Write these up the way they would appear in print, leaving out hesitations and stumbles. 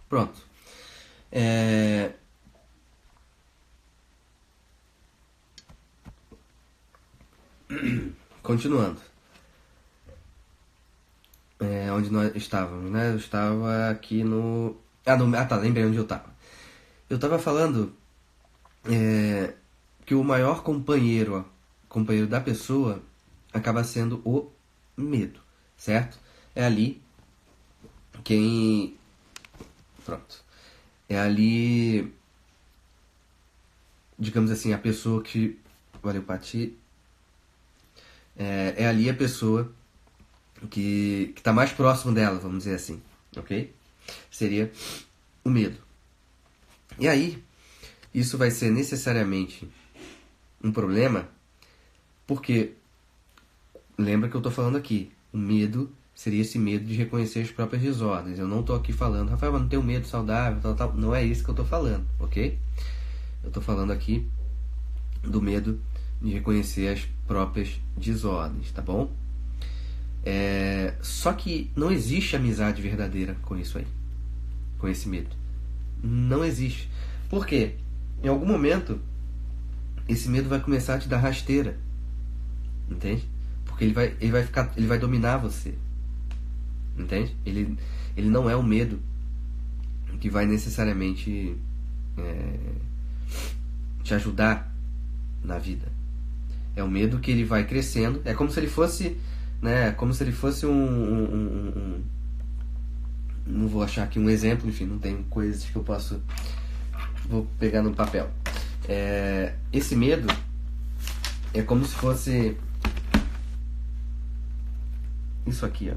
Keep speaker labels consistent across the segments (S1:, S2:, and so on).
S1: Pronto. Continuando. Onde nós estávamos, né? Eu estava aqui no... tá, lembrei onde eu estava. Eu estava falando que o maior companheiro da pessoa acaba sendo o medo, certo? É ali quem... Pronto. É ali, digamos assim, a pessoa que... Valeu, Pati. É ali a pessoa que está mais próximo dela, vamos dizer assim, ok? Seria o medo. E aí, isso vai ser necessariamente um problema, porque, lembra que eu estou falando aqui, o medo seria esse medo de reconhecer as próprias desordens. Eu não estou aqui falando, Rafael, mas não tem um medo saudável, tal. Não é isso que eu estou falando, ok? Eu estou falando aqui do medo de reconhecer as próprias desordens, tá bom? Só que não existe amizade verdadeira com isso aí, com esse medo. Não existe. Por quê? Em algum momento, esse medo vai começar a te dar rasteira, entende? Porque ele vai dominar você, entende? Ele não é um medo que vai necessariamente te ajudar na vida. É um medo que ele vai crescendo. É como se ele fosse, né? Como se ele fosse não vou achar aqui um exemplo, enfim, não tem coisas que eu posso... Vou pegar no papel. Esse medo é como se fosse isso aqui, ó.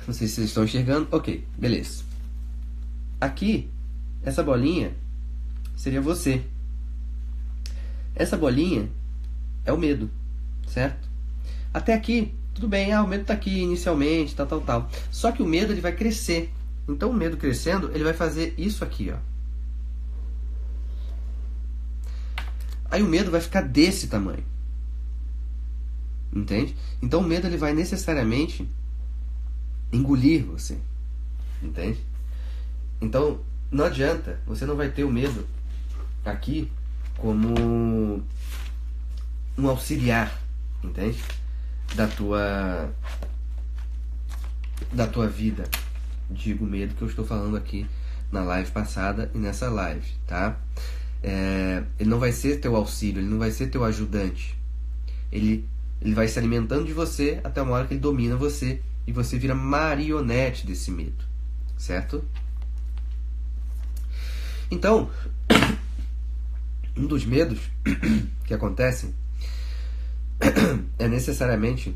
S1: Não sei se vocês estão enxergando. Ok, beleza. Aqui, essa bolinha seria você. Essa bolinha é o medo, certo? Até aqui, tudo bem, o medo está aqui inicialmente, tal. Só que o medo ele vai crescer. Então o medo crescendo, ele vai fazer isso aqui, ó. Aí o medo vai ficar desse tamanho. Entende? Então o medo ele vai necessariamente engolir você. Entende? Então não adianta, você não vai ter o medo aqui como um auxiliar, entende? Da tua vida. Digo medo que eu estou falando aqui na live passada e nessa live, tá? Ele não vai ser teu auxílio, ele não vai ser teu ajudante. Ele vai se alimentando de você até uma hora que ele domina você e você vira marionete desse medo, certo? Então, um dos medos que acontecem é necessariamente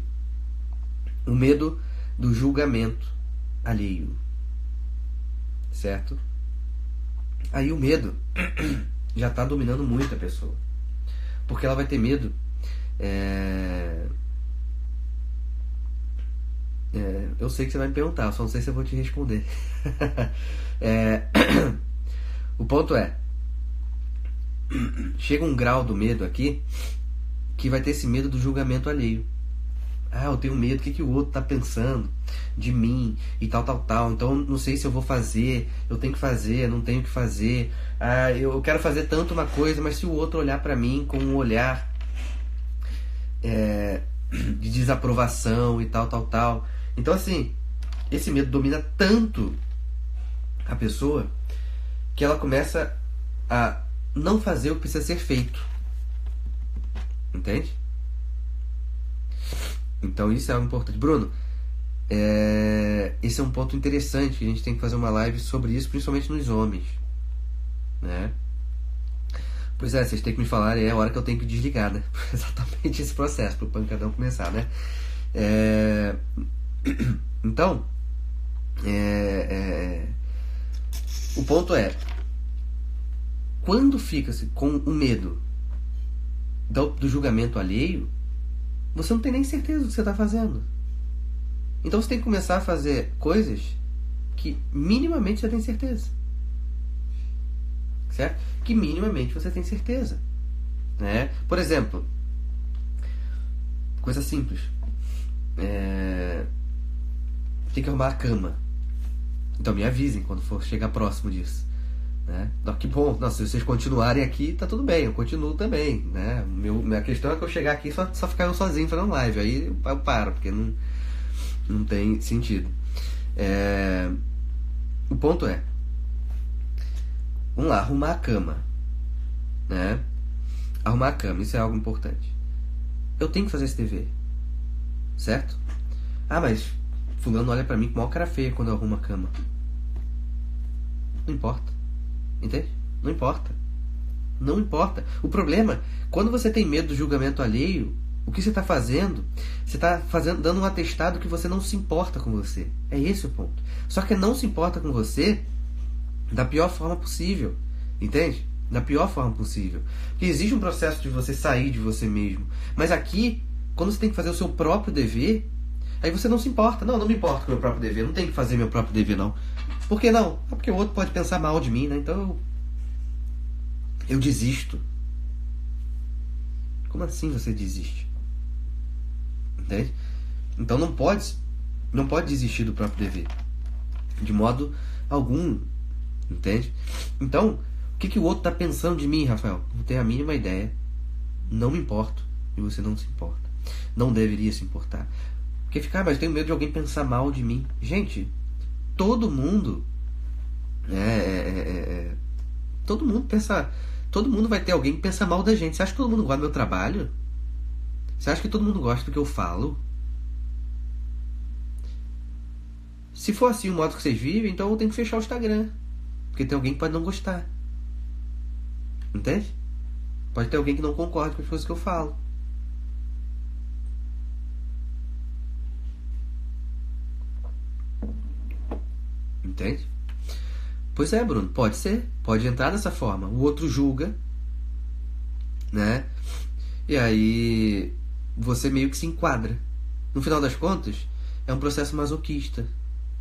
S1: o medo do julgamento alheio, certo? Aí o medo já está dominando muito a pessoa, porque ela vai ter medo eu sei que você vai me perguntar, só não sei se eu vou te responder. O ponto é, chega um grau do medo aqui que vai ter esse medo do julgamento alheio. Eu tenho medo, o que o outro está pensando de mim e tal. Então não sei se eu vou fazer, eu tenho que fazer, não tenho que fazer. Eu quero fazer tanto uma coisa, mas se o outro olhar para mim com um olhar de desaprovação e tal. Então assim, esse medo domina tanto a pessoa que ela começa a não fazer o que precisa ser feito. Entende? Então isso é importante. Bruno, esse é um ponto interessante, que a gente tem que fazer uma live sobre isso, principalmente nos homens, né? Pois vocês têm que me falar, é a hora que eu tenho que desligar, né? Exatamente esse processo, para o pancadão começar, né? Então, o ponto é, quando fica-se com o medo do julgamento alheio, você não tem nem certeza do que você está fazendo. Então você tem que começar a fazer coisas que minimamente você tem certeza. Certo? Que minimamente você tem certeza. Né? Por exemplo, coisa simples. Tem que arrumar a cama. Então me avisem quando for chegar próximo disso. Né? Não, que bom, não, se vocês continuarem aqui, tá tudo bem, eu continuo também. Né? Minha questão é que eu chegar aqui só ficar eu sozinho fazendo live. Aí eu paro, porque não tem sentido. O ponto é, vamos lá, arrumar a cama. Né? Arrumar a cama, isso é algo importante. Eu tenho que fazer esse dever. Certo? Ah, mas fulano olha pra mim com maior cara feia quando eu arrumo a cama. Não importa. Entende? Não importa. Não importa. O problema, quando você tem medo do julgamento alheio, o que você está fazendo? Você está dando um atestado que você não se importa com você. É esse o ponto. Só que não se importa com você da pior forma possível. Entende? Da pior forma possível. Porque existe um processo de você sair de você mesmo. Mas aqui, quando você tem que fazer o seu próprio dever, aí você não se importa. Não me importo com o meu próprio dever. Não tenho que fazer meu próprio dever, não. Por que não? É porque o outro pode pensar mal de mim, né? Então eu desisto. Como assim você desiste? Entende? Então não pode desistir do próprio dever. De modo algum. Entende? Então, o que o outro está pensando de mim, Rafael? Não tenho a mínima ideia. Não me importo. E você não se importa. Não deveria se importar. Porque ficar, mas tenho medo de alguém pensar mal de mim. Gente, todo mundo todo mundo pensa. Todo mundo vai ter alguém que pensa mal da gente. Você acha que todo mundo gosta do meu trabalho? Você acha que todo mundo gosta do que eu falo? Se for assim o modo que vocês vivem, então eu tenho que fechar o Instagram. Porque tem alguém que pode não gostar. Entende? Pode ter alguém que não concorde com as coisas que eu falo. Entende? Pois é, Bruno, pode ser. Pode entrar dessa forma. O outro julga, né? E aí você meio que se enquadra. No final das contas, é um processo masoquista.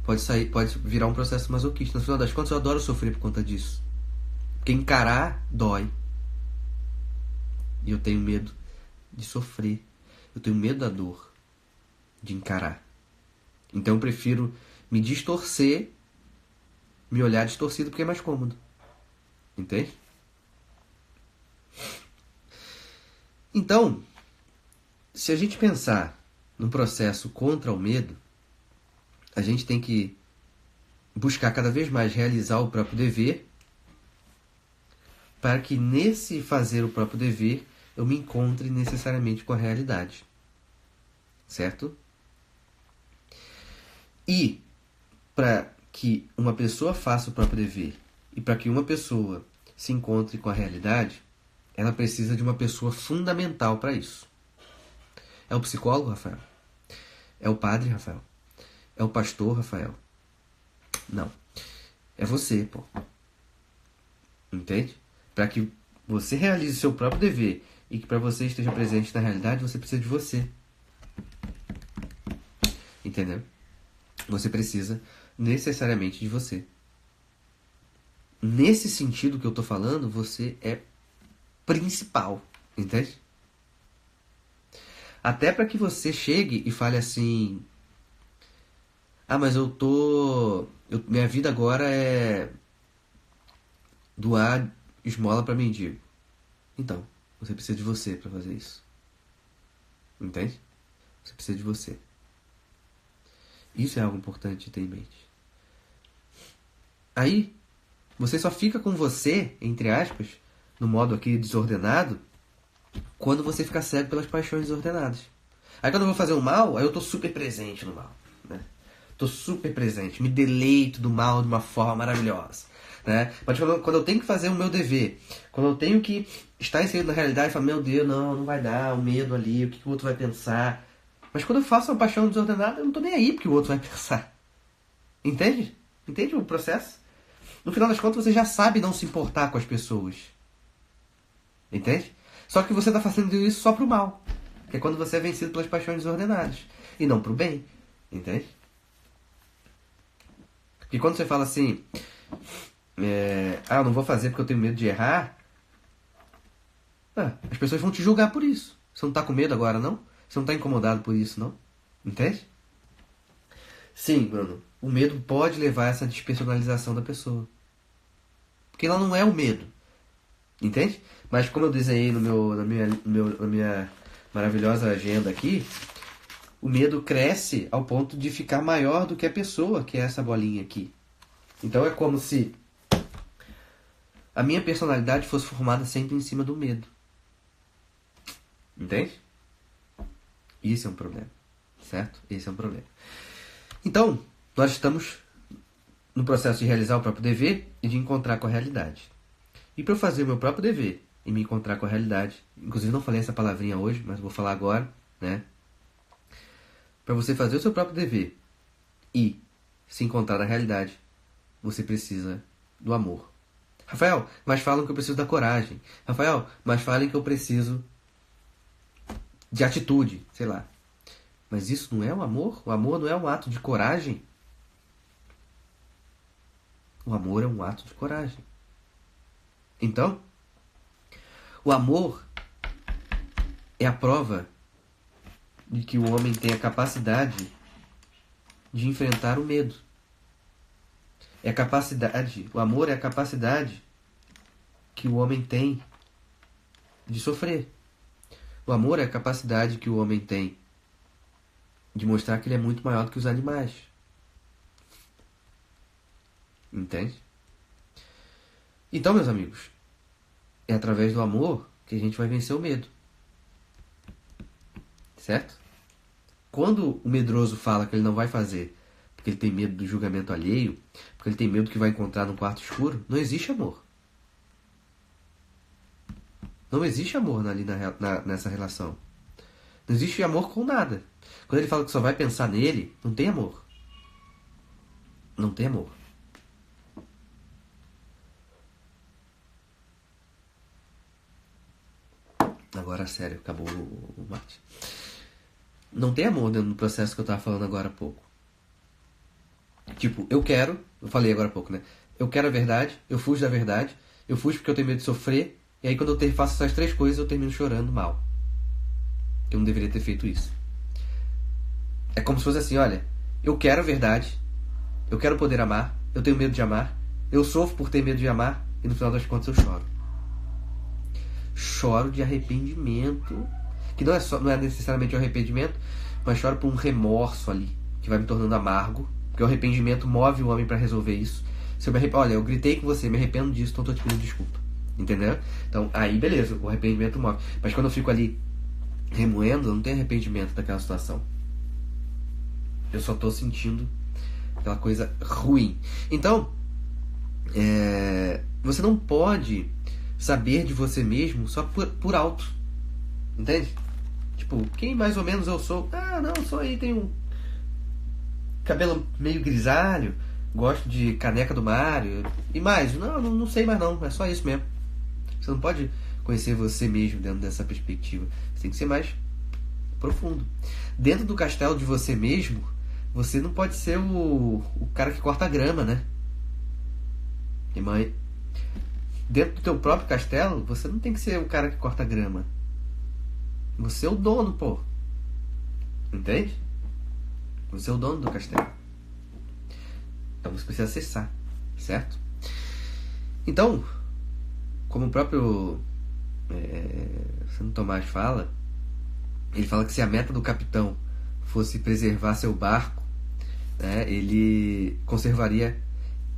S1: Pode virar um processo masoquista. No final das contas, eu adoro sofrer por conta disso. Porque encarar dói. E eu tenho medo de sofrer. Eu tenho medo da dor de encarar. Então eu prefiro me distorcer, me olhar distorcido, porque é mais cômodo. Entende? Então, se a gente pensar num processo contra o medo, a gente tem que buscar cada vez mais realizar o próprio dever, para que nesse fazer o próprio dever eu me encontre necessariamente com a realidade. Certo? E para que uma pessoa faça o próprio dever e para que uma pessoa se encontre com a realidade, ela precisa de uma pessoa fundamental para isso. É o psicólogo, Rafael? É o padre, Rafael? É o pastor, Rafael? Não. É você, pô. Entende? Para que você realize o seu próprio dever e que para você esteja presente na realidade, você precisa de você. Entendeu? Você precisa necessariamente de você. Nesse sentido que eu tô falando, você é principal. Entende? Até para que você chegue e fale assim: ah, mas minha vida agora é doar esmola para mendigo. Então, você precisa de você para fazer isso. Entende? Você precisa de você. Isso é algo importante de ter em mente. Aí, você só fica com você, entre aspas, no modo aqui desordenado, quando você ficar cego pelas paixões desordenadas. Aí quando eu vou fazer o mal, aí eu tô super presente no mal. Né? Tô super presente, me deleito do mal de uma forma maravilhosa. Né? Mas quando eu tenho que fazer o meu dever, quando eu tenho que estar inserido na realidade, eu falo, meu Deus, não vai dar, o medo ali, o que o outro vai pensar. Mas quando eu faço uma paixão desordenada, eu não tô nem aí porque o outro vai pensar. Entende? Entende o processo? No final das contas, você já sabe não se importar com as pessoas. Entende? Só que você tá fazendo isso só pro mal. Que é quando você é vencido pelas paixões desordenadas. E não pro bem. Entende? Porque quando você fala assim... eu não vou fazer porque eu tenho medo de errar. As pessoas vão te julgar por isso. Você não tá com medo agora, não? Você não tá incomodado por isso, não? Entende? Sim, Bruno. O medo pode levar a essa despersonalização da pessoa. Porque ela não é o medo. Entende? Mas como eu desenhei na minha maravilhosa agenda aqui, o medo cresce ao ponto de ficar maior do que a pessoa, que é essa bolinha aqui. Então é como se a minha personalidade fosse formada sempre em cima do medo. Entende? Isso é um problema. Certo? Esse é um problema. Então, nós estamos no processo de realizar o próprio dever e de encontrar com a realidade. E para eu fazer o meu próprio dever e me encontrar com a realidade, inclusive não falei essa palavrinha hoje, mas vou falar agora, né? Para você fazer o seu próprio dever e se encontrar na realidade, você precisa do amor. Rafael, mas falam que eu preciso da coragem. Rafael, mas falam que eu preciso de atitude, sei lá. Mas isso não é o amor? O amor não é um ato de coragem? O amor é um ato de coragem. Então, o amor é a prova de que o homem tem a capacidade de enfrentar o medo. É a capacidade, o amor é a capacidade que o homem tem de sofrer. O amor é a capacidade que o homem tem de mostrar que ele é muito maior do que os animais. Entende? Então, meus amigos, é através do amor que a gente vai vencer o medo. Certo? Quando o medroso fala que ele não vai fazer porque ele tem medo do julgamento alheio, porque ele tem medo que vai encontrar no quarto escuro, não existe amor. Não existe amor ali nessa relação. Não existe amor com nada. Quando ele fala que só vai pensar nele, não tem amor. Não tem amor. Agora, sério, acabou o mate. Não tem amor dentro do processo que eu tava falando agora há pouco. Tipo, eu falei agora há pouco, né? Eu quero a verdade, eu fujo da verdade, eu fujo porque eu tenho medo de sofrer, e aí quando eu faço essas três coisas, eu termino chorando mal. Eu não deveria ter feito isso. É como se fosse assim, olha, eu quero a verdade, eu quero poder amar, eu tenho medo de amar, eu sofro por ter medo de amar, e no final das contas eu choro. Choro de arrependimento, que não é necessariamente um arrependimento, mas choro por um remorso ali, que vai me tornando amargo, porque o arrependimento move o homem para resolver isso. Se eu olha, eu gritei com você, me arrependo disso, então estou te pedindo desculpa. Entendeu? Então, aí beleza, o arrependimento move. Mas quando eu fico ali remoendo, eu não tenho arrependimento daquela situação. Eu só estou sentindo aquela coisa ruim. Então, você não pode saber de você mesmo só por alto. Entende? Tipo, quem mais ou menos eu sou? Ah, não, sou aí, tenho cabelo meio grisalho, gosto de caneca do Mario. E mais? Não sei mais não, é só isso mesmo. Você não pode conhecer você mesmo dentro dessa perspectiva. Você tem que ser mais profundo. Dentro do castelo de você mesmo, você não pode ser o cara que corta a grama, né? E mãe, dentro do teu próprio castelo, você não tem que ser o cara que corta a grama. Você é o dono, pô. Entende? Você é o dono do castelo. Então você precisa acessar, certo? Então, como o próprio Santo Tomás fala, ele fala que se a meta do capitão fosse preservar seu barco, né, ele conservaria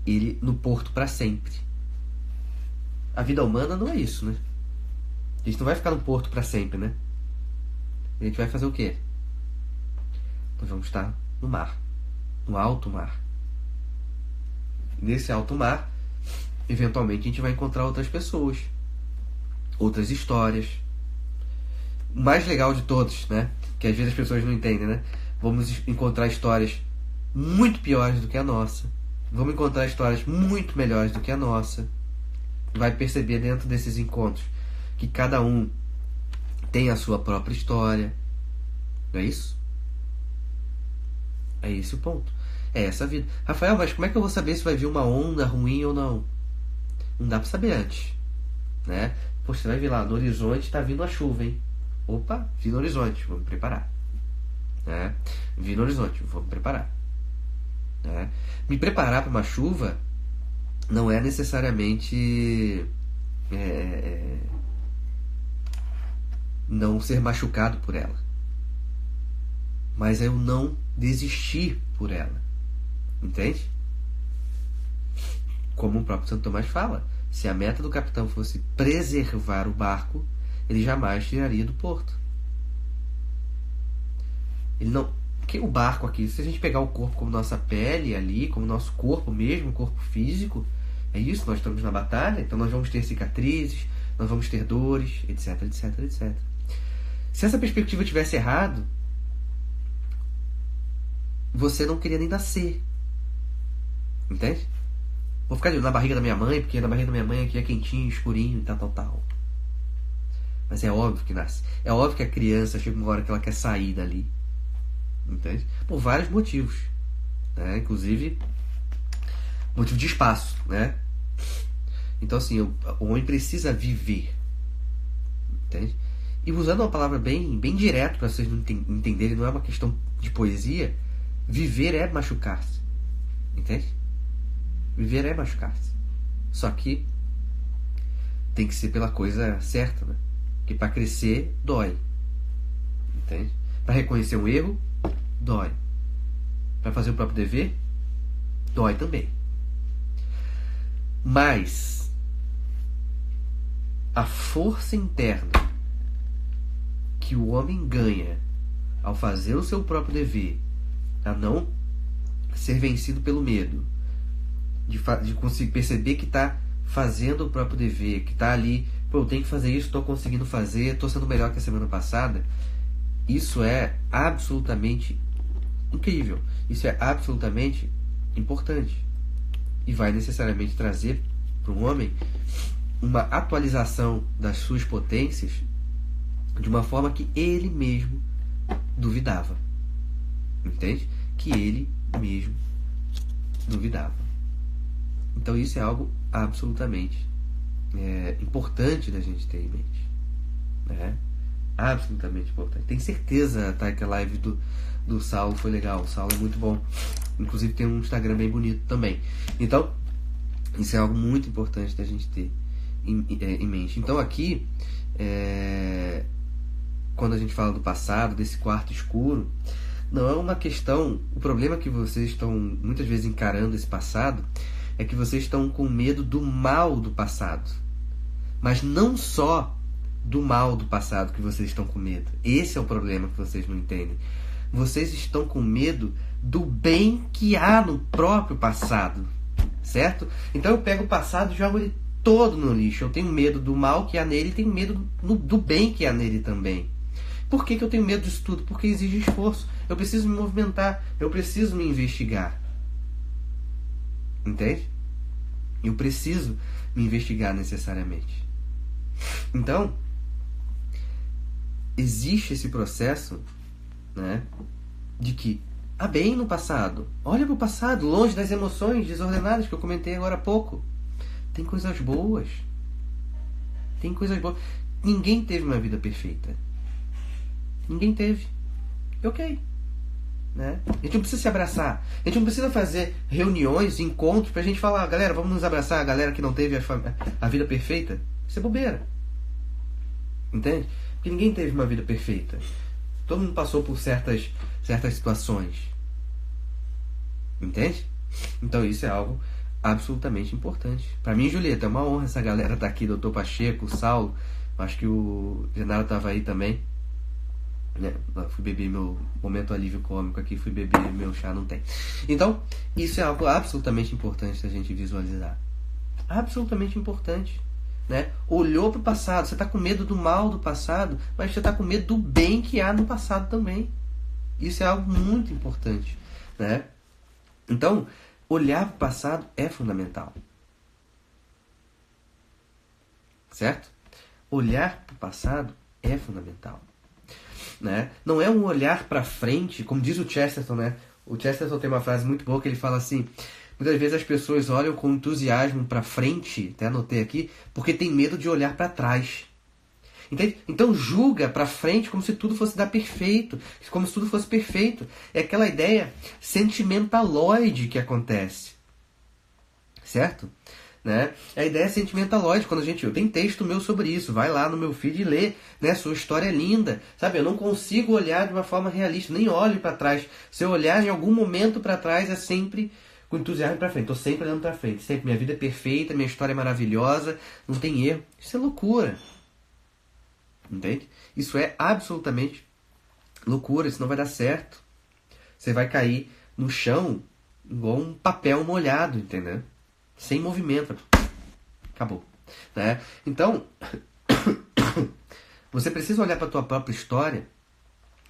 S1: ele no porto para sempre. A vida humana não é isso, né? A gente não vai ficar no porto para sempre, né? A gente vai fazer o quê? Nós vamos estar no mar, no alto mar. Nesse alto mar, eventualmente a gente vai encontrar outras pessoas, outras histórias. O mais legal de todos, né? Que às vezes as pessoas não entendem, né? Vamos encontrar histórias muito piores do que a nossa. Vamos encontrar histórias muito melhores do que a nossa. Vai perceber dentro desses encontros que cada um tem a sua própria história. Não é isso? É esse o ponto. É essa a vida. Rafael, mas como é que eu vou saber se vai vir uma onda ruim ou não? Não dá pra saber antes, né? Pô, você vai ver lá, no horizonte tá vindo a chuva, hein? Opa, vi no horizonte, vou me preparar. né? Vi no horizonte, vou me preparar, né? Me preparar para uma chuva não é necessariamente não ser machucado por ela, mas é eu não desistir por ela, entende? Como o próprio Santo Tomás fala, se a meta do capitão fosse preservar o barco, ele jamais tiraria do porto. Ele não... Porque o barco aqui, se a gente pegar o corpo como nossa pele ali, como nosso corpo mesmo, corpo físico, é isso, nós estamos na batalha, então nós vamos ter cicatrizes, nós vamos ter dores, etc, etc, etc. Se essa perspectiva tivesse errado, você não queria nem nascer. Entende? Vou ficar na barriga da minha mãe, porque na barriga da minha mãe aqui é quentinho, escurinho e tal. Mas é óbvio que nasce. É óbvio que a criança chega uma hora que ela quer sair dali. Entende? Por vários motivos, né? Inclusive motivo de espaço, né? Então assim, o homem precisa viver, entende? E usando uma palavra bem direta para vocês não entenderem, não é uma questão de poesia. Viver é machucar-se, entende? Viver é machucar-se. Só que tem que ser pela coisa certa, né? Porque para crescer dói, entende? Para reconhecer um erro dói. Para fazer o próprio dever, dói também. Mas a força interna que o homem ganha ao fazer o seu próprio dever, a não ser vencido pelo medo, de conseguir perceber que está fazendo o próprio dever, que está ali, pô, eu tenho que fazer isso, estou conseguindo fazer, estou sendo melhor que a semana passada, isso é absolutamente incrível, isso é absolutamente importante e vai necessariamente trazer para o homem uma atualização das suas potências de uma forma que ele mesmo duvidava, entende? Que ele mesmo duvidava. Então isso é algo absolutamente importante da gente ter em mente, né? Absolutamente importante. Tenho certeza, tá, que a live do Saulo foi legal. O Saulo é muito bom. Inclusive tem um Instagram bem bonito também. Então, isso é algo muito importante da gente ter em mente. Então aqui, quando a gente fala do passado, desse quarto escuro, não é uma questão... O problema que vocês estão muitas vezes encarando esse passado é que vocês estão com medo do mal do passado. Mas não só do mal do passado que vocês estão com medo. Esse é o problema que vocês não entendem. Vocês estão com medo do bem que há no próprio passado. Certo? Então eu pego o passado e jogo ele todo no lixo. Eu tenho medo do mal que há nele e tenho medo do bem que há nele também. Por que eu tenho medo disso tudo? Porque exige esforço. Eu preciso me movimentar. Eu preciso me investigar. Entende? Eu preciso me investigar necessariamente. Então, existe esse processo, né, de que há bem no passado. Olha para o passado, longe das emoções desordenadas que eu comentei agora há pouco. Tem coisas boas. Tem coisas boas. Ninguém teve uma vida perfeita. Ninguém teve. Ok. Né? A gente não precisa se abraçar. A gente não precisa fazer reuniões, encontros pra gente falar, galera, vamos nos abraçar, a galera que não teve a vida perfeita. Isso é bobeira. Entende? Porque ninguém teve uma vida perfeita. Todo mundo passou por certas situações. Entende? Então isso é algo absolutamente importante. Pra mim, Julieta, é uma honra essa galera estar aqui, Dr. Pacheco, o Saulo, acho que o Genaro estava aí também. Fui beber meu momento alívio cômico aqui, fui beber meu chá, não tem. Então, isso é algo absolutamente importante da gente visualizar. Absolutamente importante. Né? Olhou para o passado, você está com medo do mal do passado, mas você está com medo do bem que há no passado também. Isso é algo muito importante. Né? Então, olhar para o passado é fundamental. Certo? Olhar para o passado é fundamental. Né? Não é um olhar para frente, como diz o Chesterton, né? O Chesterton tem uma frase muito boa que ele fala assim: muitas vezes as pessoas olham com entusiasmo para frente, até anotei aqui, porque tem medo de olhar para trás. Entende? Então julga pra frente como se tudo fosse dar perfeito, como se tudo fosse perfeito. É aquela ideia sentimentaloide que acontece. Certo? Né? A ideia é sentimentaloide. Quando eu tenho texto meu sobre isso, vai lá no meu feed e lê, né? Sua história é linda, sabe? Eu não consigo olhar de uma forma realista, nem olho para trás. Se eu olhar em algum momento para trás, é sempre com entusiasmo para frente. Tô sempre olhando para frente, sempre. Minha vida é perfeita, minha história é maravilhosa, não tem erro. Isso é loucura, entende? Isso é absolutamente loucura. Isso não vai dar certo. Você vai cair no chão igual um papel molhado, entendeu? Sem movimento. Acabou. Né? Então, você precisa olhar para a tua própria história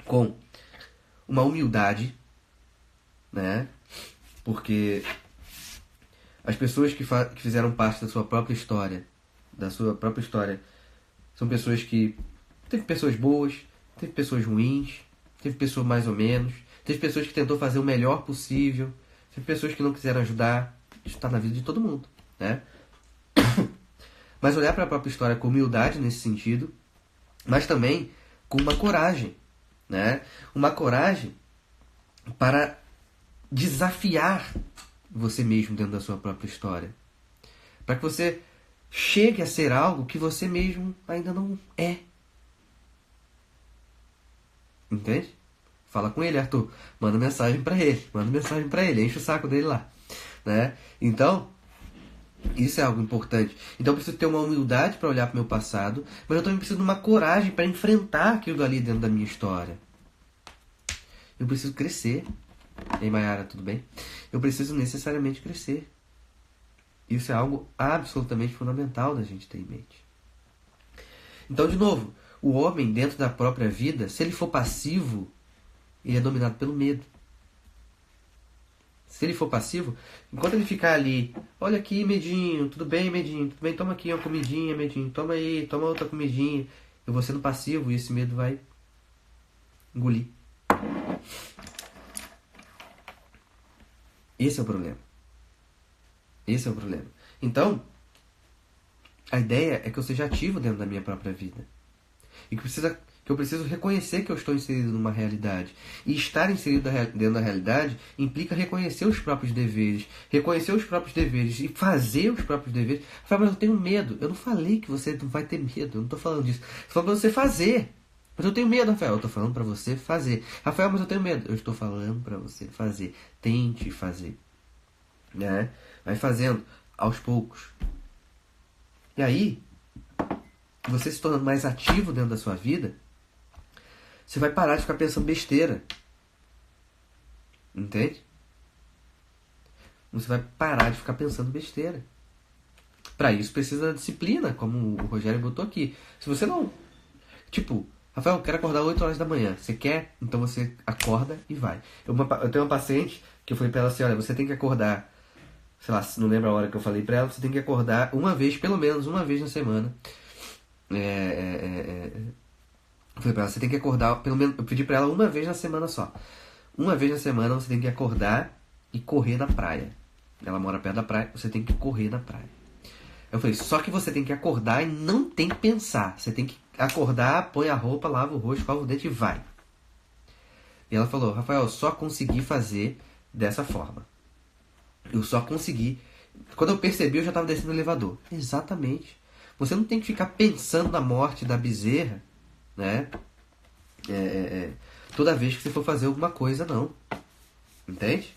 S1: com uma humildade, né? Porque as pessoas que fizeram parte da sua própria história, são pessoas que... Teve pessoas boas, teve pessoas ruins, teve pessoas mais ou menos, teve pessoas que tentou fazer o melhor possível, teve pessoas que não quiseram ajudar. Isso está na vida de todo mundo, né? Mas olhar para a própria história com humildade nesse sentido, mas também com uma coragem, né? Uma coragem para desafiar você mesmo dentro da sua própria história. Para que você chegue a ser algo que você mesmo ainda não é. Entende? Fala com ele, Arthur. Manda mensagem para ele. Enche o saco dele lá. Né? Então, isso é algo importante. Então eu preciso ter uma humildade para olhar para o meu passado, mas eu também preciso de uma coragem para enfrentar aquilo ali dentro da minha história. Eu preciso crescer. Ei, Mayara, tudo bem? Eu preciso necessariamente crescer. Isso é algo absolutamente fundamental da gente ter em mente. Então, de novo, o homem dentro da própria vida, se ele for passivo, ele é dominado pelo medo. Se ele for passivo, enquanto ele ficar ali, olha aqui, Medinho, tudo bem, Medinho, tudo bem, toma aqui uma comidinha, Medinho, toma aí, toma outra comidinha. Eu vou sendo passivo e esse medo vai engolir. Esse é o problema. Esse é o problema. Então, a ideia é que eu seja ativo dentro da minha própria vida. E que eu preciso reconhecer que eu estou inserido numa realidade. E estar inserido dentro da realidade implica reconhecer os próprios deveres. Reconhecer os próprios deveres e fazer os próprios deveres. Rafael, mas eu tenho medo. Eu não falei que você não vai ter medo. Eu não estou falando disso. Estou falando para você fazer. Mas eu tenho medo, Rafael. Eu estou falando para você fazer. Rafael, mas eu tenho medo. Eu estou falando para você fazer. Tente fazer. Né? Vai fazendo aos poucos. E aí, você se tornando mais ativo dentro da sua vida, você vai parar de ficar pensando besteira. Entende? Você vai parar de ficar pensando besteira. Para isso precisa da disciplina, como o Rogério botou aqui. Se você não... Tipo, Rafael, eu quero acordar 8 horas da manhã. Você quer? Então você acorda e vai. Eu tenho uma paciente que eu falei pra ela assim, olha, você tem que acordar, sei lá, não lembro a hora que eu falei pra ela, você tem que acordar uma vez, pelo menos uma vez na semana. Eu falei pra ela, você tem que acordar, pelo menos, eu pedi pra ela uma vez na semana só. Uma vez na semana você tem que acordar e correr na praia. Ela mora perto da praia, você tem que correr na praia. Eu falei, só que você tem que acordar e não tem que pensar. Você tem que acordar, põe a roupa, lava o rosto, escova o dente e vai. E ela falou, Rafael, eu só consegui fazer dessa forma. Eu só consegui. Quando eu percebi, eu já estava descendo no elevador. Exatamente. Você não tem que ficar pensando na morte da bezerra, né? Toda vez que você for fazer alguma coisa, não. Entende?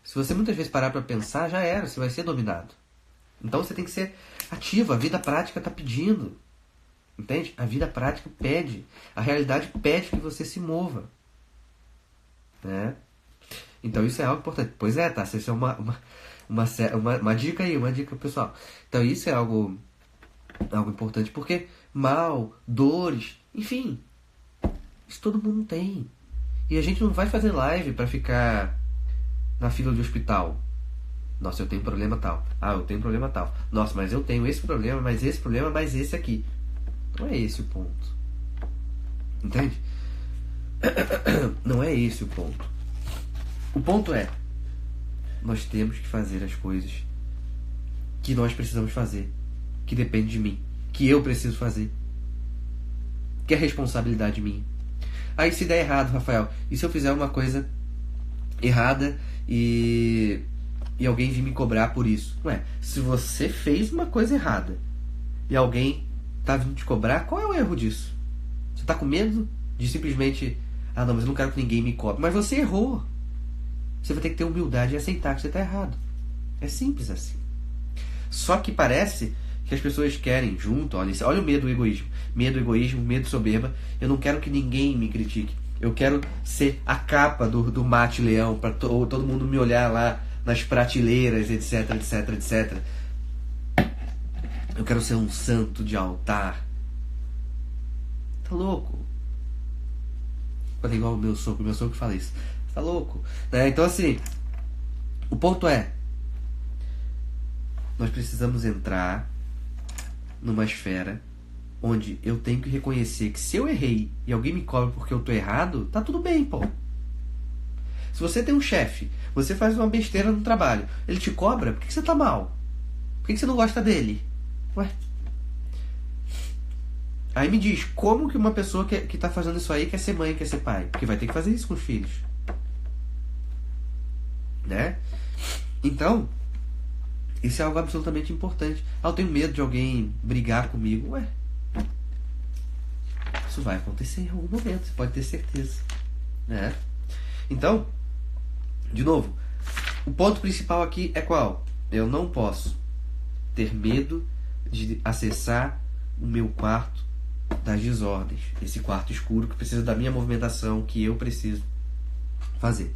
S1: Se você muitas vezes parar para pensar, já era, você vai ser dominado. Então você tem que ser ativo, a vida prática está pedindo. Entende? A vida prática pede. A realidade pede que você se mova. Né? Então isso é algo importante. Pois é, tá? Isso é uma dica aí, uma dica pessoal. Então isso é algo importante, porque mal, dores, enfim, isso todo mundo tem. E a gente não vai fazer live para ficar na fila de hospital. Nossa, eu tenho problema tal. Ah, eu tenho problema tal. Nossa, mas eu tenho esse problema, mais esse aqui. Não é esse o ponto. Entende? Não é esse o ponto. O ponto é, nós temos que fazer as coisas que nós precisamos fazer, que depende de mim, que eu preciso fazer. que é responsabilidade minha. Aí se der errado, Rafael, e se eu fizer uma coisa errada e alguém vir me cobrar por isso? Ué, se você fez uma coisa errada e alguém tá vindo te cobrar, qual é o erro disso? Você tá com medo de simplesmente, ah não, mas eu não quero que ninguém me cobre. Mas você errou. Você vai ter que ter humildade e aceitar que você tá errado. É simples assim. Só que parece que as pessoas querem junto, olha o medo, o egoísmo. Medo, egoísmo, medo, soberba. Eu não quero que ninguém me critique. Eu quero ser a capa do Mate Leão, para todo mundo me olhar lá nas prateleiras, etc, etc, etc. Eu quero ser um santo de altar. Tá louco? Pode igual o meu sogro fala isso. Tá louco? Né? Então assim, o ponto é, nós precisamos entrar numa esfera onde eu tenho que reconhecer que se eu errei e alguém me cobra porque eu tô errado, tá tudo bem, pô. Se você tem um chefe, você faz uma besteira no trabalho, ele te cobra, por que você tá mal? Por que você não gosta dele? Ué? Aí me diz, como que uma pessoa que tá fazendo isso aí quer ser mãe, quer ser pai? Porque vai ter que fazer isso com os filhos. Né? Então, isso é algo absolutamente importante. Ah, eu tenho medo de alguém brigar comigo. Ué, isso vai acontecer em algum momento, você pode ter certeza. Né? Então, de novo, o ponto principal aqui é qual? Eu não posso ter medo de acessar o meu quarto das desordens. Esse quarto escuro que precisa da minha movimentação, que eu preciso fazer.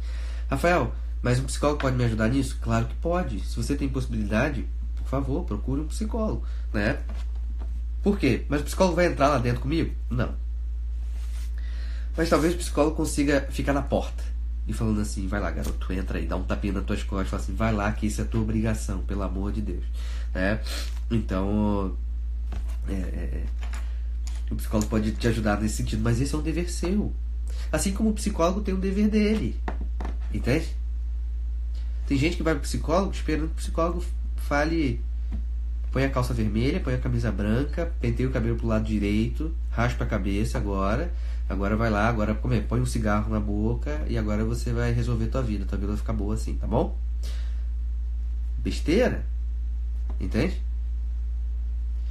S1: Rafael, mas um psicólogo pode me ajudar nisso? Claro que pode. Se você tem possibilidade, por favor, procure um psicólogo, né? Por quê? Mas o psicólogo vai entrar lá dentro comigo? Não. Mas talvez o psicólogo consiga ficar na porta e falando assim, vai lá, garoto, entra aí, dá um tapinha nas tuas costas, fala assim, vai lá que isso é tua obrigação, pelo amor de Deus, né? Então, o psicólogo pode te ajudar nesse sentido, mas esse é um dever seu. Assim como o psicólogo tem um dever dele, entende? Tem gente que vai pro psicólogo esperando que o psicólogo fale, põe a calça vermelha, põe a camisa branca, penteia o cabelo pro lado direito, raspa a cabeça agora vai lá, agora põe um cigarro na boca e agora você vai resolver tua vida vai ficar boa assim, tá bom? Besteira, entende?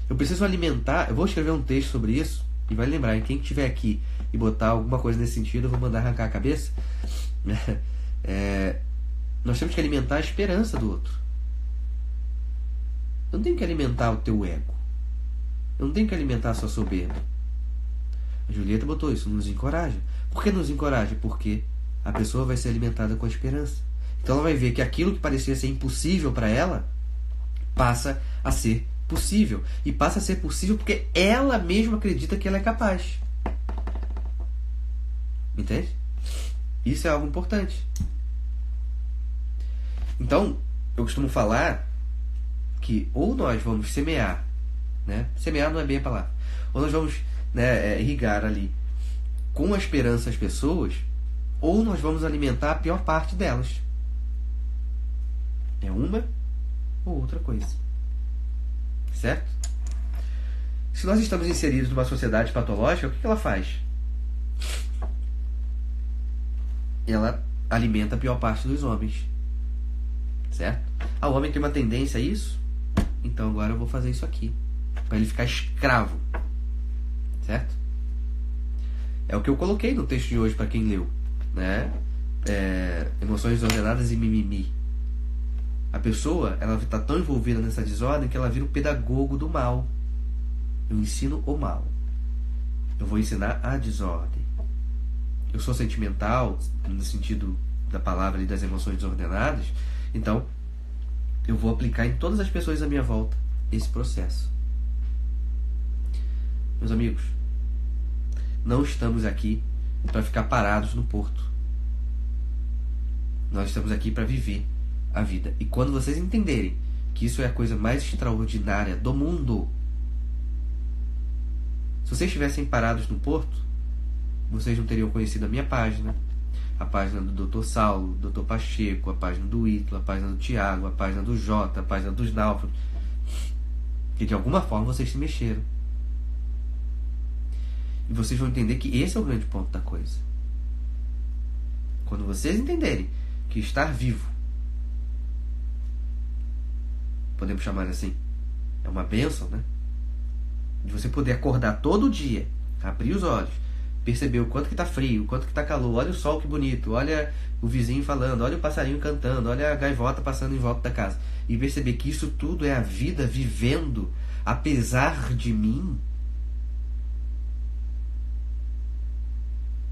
S1: Eu preciso alimentar, eu vou escrever um texto sobre isso e vai lembrar, quem estiver aqui e botar alguma coisa nesse sentido, eu vou mandar arrancar a cabeça. Nós temos que alimentar a esperança do outro. Eu não tenho que alimentar o teu ego. Eu não tenho que alimentar a sua soberba. A Julieta botou isso, nos encoraja. Por que nos encoraja? Porque a pessoa vai ser alimentada com a esperança. Então ela vai ver que aquilo que parecia ser impossível para ela passa a ser possível. E passa a ser possível porque ela mesma acredita que ela é capaz. Entende? Isso é algo importante. Então, eu costumo falar que ou nós vamos semear, né? Semear não é bem a palavra. Ou nós vamos, né, irrigar ali com a esperança as pessoas, ou nós vamos alimentar a pior parte delas. É uma ou outra coisa. Certo? Se nós estamos inseridos numa sociedade patológica, o que ela faz? Ela alimenta a pior parte dos homens. Certo? O homem tem uma tendência a isso, então agora eu vou fazer isso aqui, para ele ficar escravo. Certo? É o que eu coloquei no texto de hoje para quem leu, né? Emoções desordenadas e mimimi. A pessoa, ela está tão envolvida nessa desordem que ela vira o pedagogo do mal. Eu ensino o mal. Eu vou ensinar a desordem. Eu sou sentimental, no sentido da palavra e das emoções desordenadas, então eu vou aplicar em todas as pessoas à minha volta esse processo. Meus amigos, não estamos aqui para ficar parados no porto. Nós estamos aqui para viver a vida. E quando vocês entenderem que isso é a coisa mais extraordinária do mundo, se vocês estivessem parados no porto, vocês não teriam conhecido a minha página, a página do Dr. Saulo, Dr. Pacheco, a página do Ítalo, a página do Tiago, a página do Jota, a página dos Náufragos, que de alguma forma vocês se mexeram. E vocês vão entender que esse é o grande ponto da coisa. Quando vocês entenderem que estar vivo, podemos chamar assim, é uma bênção, né? De você poder acordar todo dia, abrir os olhos, perceber o quanto que tá frio, o quanto que tá calor, olha o sol que bonito, olha o vizinho falando, olha o passarinho cantando, olha a gaivota passando em volta da casa, e perceber que isso tudo é a vida vivendo apesar de mim,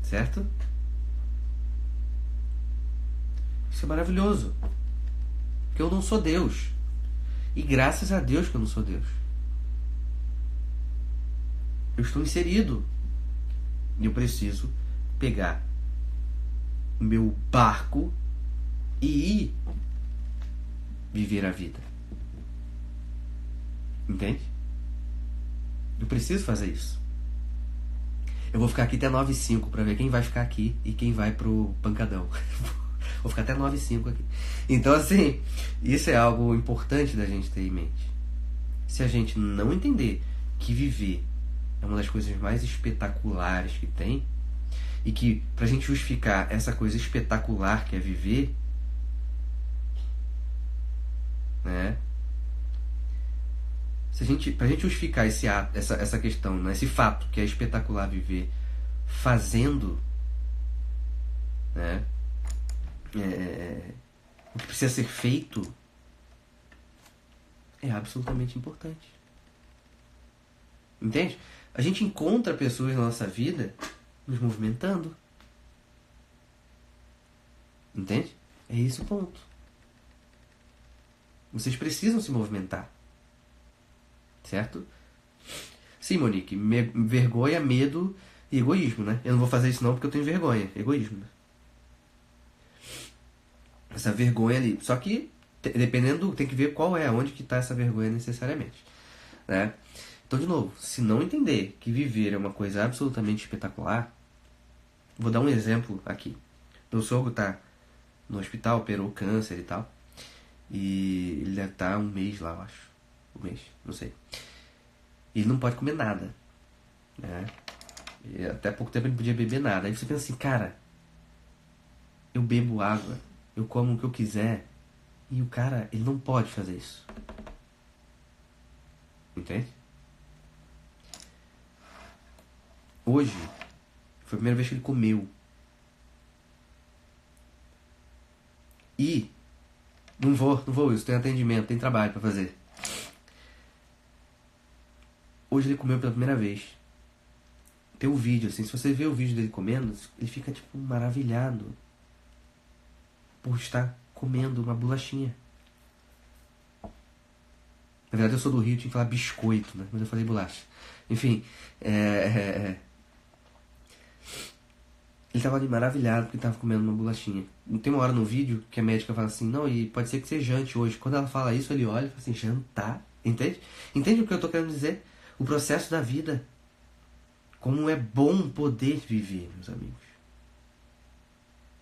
S1: certo? Isso é maravilhoso, porque eu não sou Deus, e graças a Deus que eu não sou Deus. Eu estou inserido e eu preciso pegar o meu barco e ir viver a vida. Entende? Eu preciso fazer isso. Eu vou ficar aqui até 9h05 para ver quem vai ficar aqui e quem vai pro pancadão. Vou ficar até 9h05 aqui. Então, assim, isso é algo importante da gente ter em mente. Se a gente não entender que viver é uma das coisas mais espetaculares que tem, e que pra gente justificar essa coisa espetacular que é viver, né? Pra gente justificar esse ato, essa questão, né? Esse fato que é espetacular viver fazendo, né? O que precisa ser feito é absolutamente importante. Entende? A gente encontra pessoas na nossa vida nos movimentando. Entende? É esse o ponto. Vocês precisam se movimentar. Certo? Sim, Monique. Vergonha, medo e egoísmo, né? Eu não vou fazer isso não porque eu tenho vergonha. Egoísmo, né? Essa vergonha ali. Só que, dependendo, tem que ver qual é, onde que está essa vergonha necessariamente. Né? Então, de novo, se não entender que viver é uma coisa absolutamente espetacular, vou dar um exemplo aqui. Meu sogro está no hospital, operou câncer e tal. E ele deve estar um mês lá, eu acho. Um mês, não sei. E ele não pode comer nada. Né? E até pouco tempo ele não podia beber nada. Aí você pensa assim, cara, eu bebo água, eu como o que eu quiser. E o cara, ele não pode fazer isso. Entende? Hoje, foi a primeira vez que ele comeu. E não vou isso, tem atendimento, tem trabalho pra fazer. Hoje ele comeu pela primeira vez. Tem um vídeo, assim, se você vê o vídeo dele comendo, ele fica, tipo, maravilhado por estar comendo uma bolachinha. Na verdade eu sou do Rio, tinha que falar biscoito, né? Mas eu falei bolacha. Enfim, ele tava ali maravilhado porque tava comendo uma bolachinha. Tem uma hora no vídeo que a médica fala assim, não, e pode ser que você jante hoje. Quando ela fala isso, ele olha e fala assim, jantar? Entende? Entende o que eu tô querendo dizer? O processo da vida. Como é bom poder viver, meus amigos.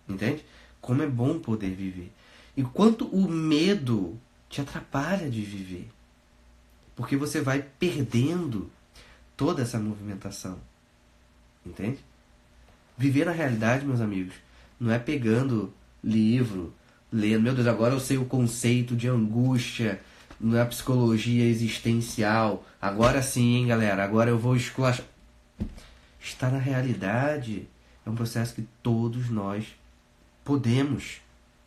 S1: Entende? Como é bom poder viver. E quanto o medo te atrapalha de viver. Porque você vai perdendo toda essa movimentação. Entende? Viver na realidade, meus amigos, não é pegando livro, lendo, meu Deus, agora eu sei o conceito de angústia, não é psicologia existencial, agora sim, hein, galera, agora eu vou esculachar. Estar na realidade é um processo que todos nós podemos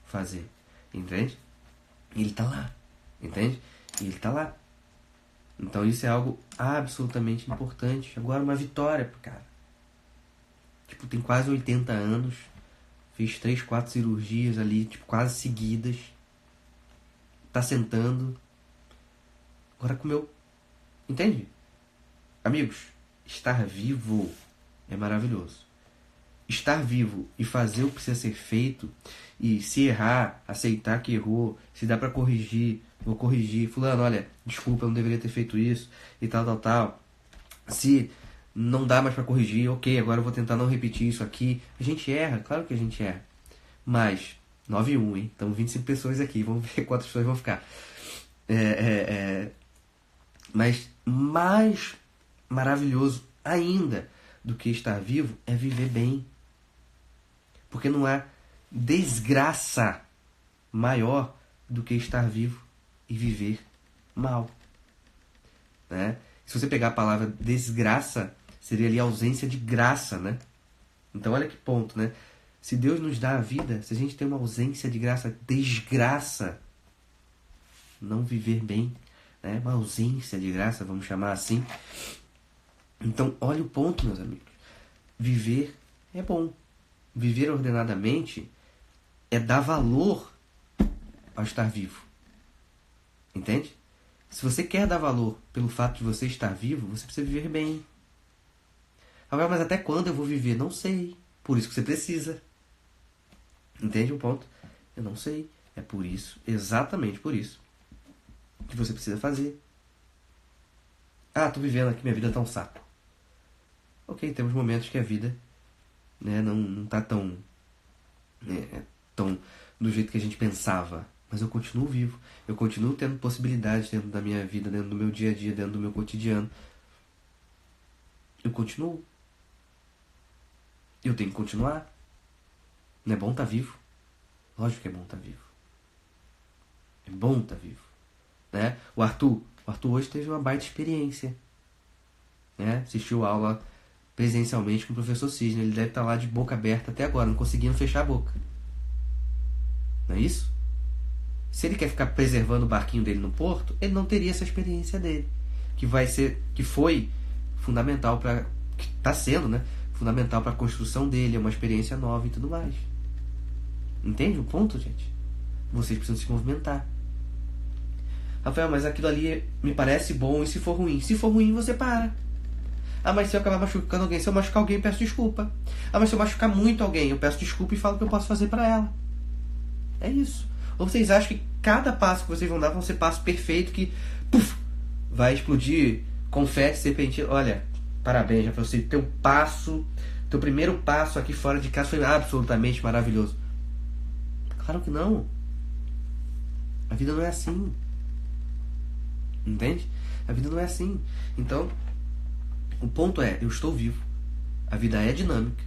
S1: fazer, entende? Ele está lá, entende? Ele está lá. Então isso é algo absolutamente importante. Agora uma vitória pro cara. Tipo, tem quase 80 anos, fez 3, 4 cirurgias ali, tipo, quase seguidas. Tá sentando. Agora comeu. Entende? Amigos, estar vivo é maravilhoso. Estar vivo e fazer o que precisa ser feito, e se errar, aceitar que errou, se dá pra corrigir, vou corrigir. Fulano, olha, desculpa, eu não deveria ter feito isso, e tal. Se não dá mais pra corrigir, ok, agora eu vou tentar não repetir isso aqui. A gente erra, claro que a gente erra. Mas, 9-1, hein? Então 25 pessoas aqui, vamos ver quantas pessoas vão ficar. Mas mais maravilhoso ainda do que estar vivo é viver bem. Porque não há desgraça maior do que estar vivo e viver mal. Né? Se você pegar a palavra desgraça, seria ali ausência de graça, né? Então olha que ponto, né? Se Deus nos dá a vida, se a gente tem uma ausência de graça, desgraça, não viver bem, né? Uma ausência de graça, vamos chamar assim. Então olha o ponto, meus amigos. Viver é bom. Viver ordenadamente é dar valor ao estar vivo. Entende? Se você quer dar valor pelo fato de você estar vivo, você precisa viver bem. Agora, mas até quando eu vou viver? Não sei. Por isso que você precisa. Entende o ponto? Eu não sei. É por isso, exatamente por isso, que você precisa fazer. Ah, tô vivendo aqui, minha vida tá um saco. Ok, temos momentos que a vida, né, não tá tão do jeito que a gente pensava. Mas eu continuo vivo. Eu continuo tendo possibilidades dentro da minha vida, dentro do meu dia a dia, dentro do meu cotidiano. Eu continuo. Eu tenho que continuar. Não é bom estar vivo? Lógico que é bom estar vivo. É bom estar vivo. Né? O Arthur hoje teve uma baita experiência. Né? Assistiu aula presencialmente com o professor Cisne. Ele deve estar lá de boca aberta até agora, não conseguindo fechar a boca. Não é isso? Se ele quer ficar preservando o barquinho dele no porto, ele não teria essa experiência dele. Que foi fundamental para... que está sendo, né? Fundamental para a construção dele. É uma experiência nova e tudo mais. Entende o ponto, gente? Vocês precisam se movimentar. Rafael, mas aquilo ali me parece bom, e se for ruim? Se for ruim, você para. Ah, mas se eu acabar machucando alguém, se eu machucar alguém, eu peço desculpa. Ah, mas se eu machucar muito alguém, eu peço desculpa e falo o que eu posso fazer para ela. É isso. Ou vocês acham que cada passo que vocês vão dar vão ser passo perfeito que puff, vai explodir confete, serpentina? Olha, parabéns já pra você. Teu primeiro passo aqui fora de casa foi absolutamente maravilhoso. Claro que não. A vida não é assim. Entende? A vida não é assim. Então, o ponto é, eu estou vivo. A vida é dinâmica.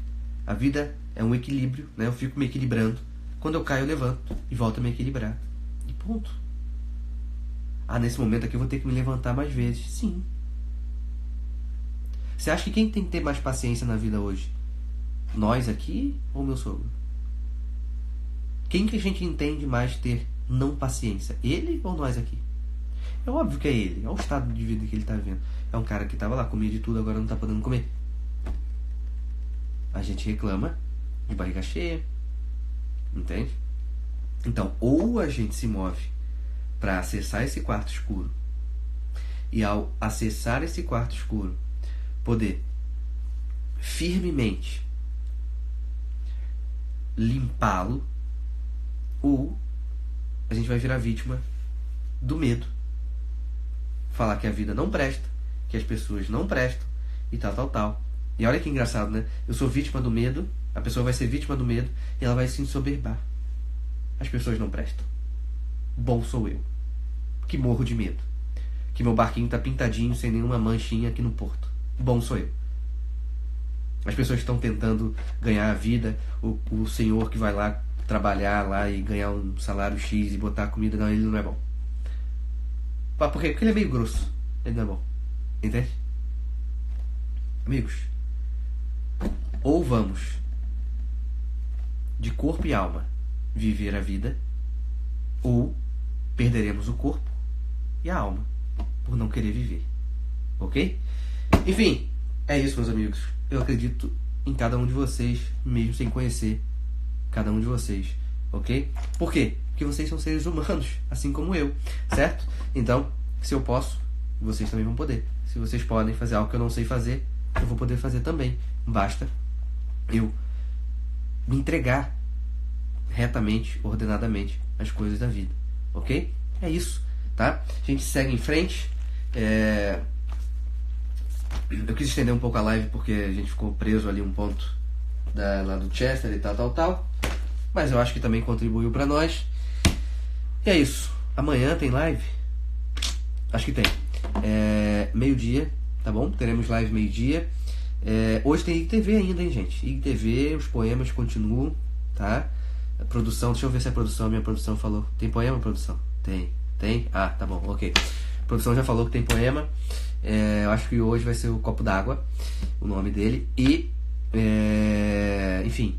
S1: A vida é um equilíbrio, né? Eu fico me equilibrando. Quando eu caio, eu levanto e volto a me equilibrar. E ponto. Ah, nesse momento aqui eu vou ter que me levantar mais vezes. Sim. Você acha que quem tem que ter mais paciência na vida hoje? Nós aqui ou meu sogro? Quem que a gente entende mais ter não paciência? Ele ou nós aqui? É óbvio que é ele. É o estado de vida que ele está vivendo. É um cara que estava lá, comia de tudo, agora não está podendo comer. A gente reclama de barriga cheia. Entende? Então, ou a gente se move para acessar esse quarto escuro, e ao acessar esse quarto escuro, poder firmemente limpá-lo, ou a gente vai virar vítima do medo. Falar que a vida não presta, que as pessoas não prestam, e tal. E olha que engraçado, né? Eu sou vítima do medo, a pessoa vai ser vítima do medo, e ela vai se ensoberbar. As pessoas não prestam. Bom sou eu, que morro de medo. Que meu barquinho tá pintadinho, sem nenhuma manchinha aqui no porto. Bom sou eu. As pessoas estão tentando ganhar a vida, o senhor que vai lá trabalhar lá e ganhar um salário X e botar comida, não, ele não é bom. Por quê? Porque ele é meio grosso. Ele não é bom. Entende? Amigos, ou vamos de corpo e alma viver a vida, ou perderemos o corpo e a alma por não querer viver. Ok? Enfim, é isso, meus amigos. Eu acredito em cada um de vocês, mesmo sem conhecer cada um de vocês. Ok? Por quê? Porque vocês são seres humanos, assim como eu, certo? Então, se eu posso, vocês também vão poder. Se vocês podem fazer algo que eu não sei fazer, eu vou poder fazer também. Basta eu me entregar retamente, ordenadamente as coisas da vida. Ok? É isso, tá? A gente segue em frente. Eu quis estender um pouco a live porque a gente ficou preso ali um ponto lá do Chester e tal. Mas eu acho que também contribuiu pra nós. E é isso. Amanhã tem live? Acho que tem. Meio-dia, tá bom? Teremos live meio-dia. Hoje tem IGTV ainda, hein, gente? IGTV, os poemas continuam, tá? A produção, deixa eu ver se a minha produção falou. Tem poema, produção? Tem? Ah, tá bom, ok. A produção já falou que tem poema. Eu acho que hoje vai ser o Copo d'Água, o nome dele. E, enfim,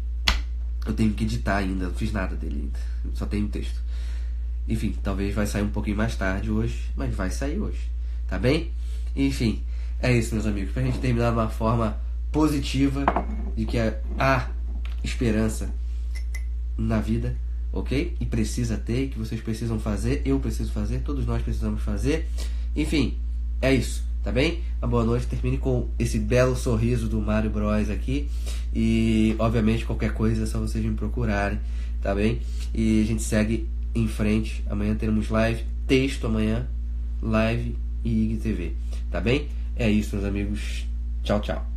S1: eu tenho que editar ainda, não fiz nada dele ainda. Só tenho um texto. Enfim, talvez vai sair um pouquinho mais tarde hoje, mas vai sair hoje, tá bem? Enfim, é isso, meus amigos. Pra gente terminar de uma forma positiva de que há esperança na vida, ok? E precisa ter, que vocês precisam fazer, eu preciso fazer, todos nós precisamos fazer. Enfim, é isso, tá bem? Uma boa noite, termine com esse belo sorriso do Mário Bros aqui. E, obviamente, qualquer coisa é só vocês me procurarem, tá bem? E a gente segue em frente. Amanhã teremos live, texto amanhã, live e IGTV, tá bem? É isso, meus amigos. Tchau, tchau.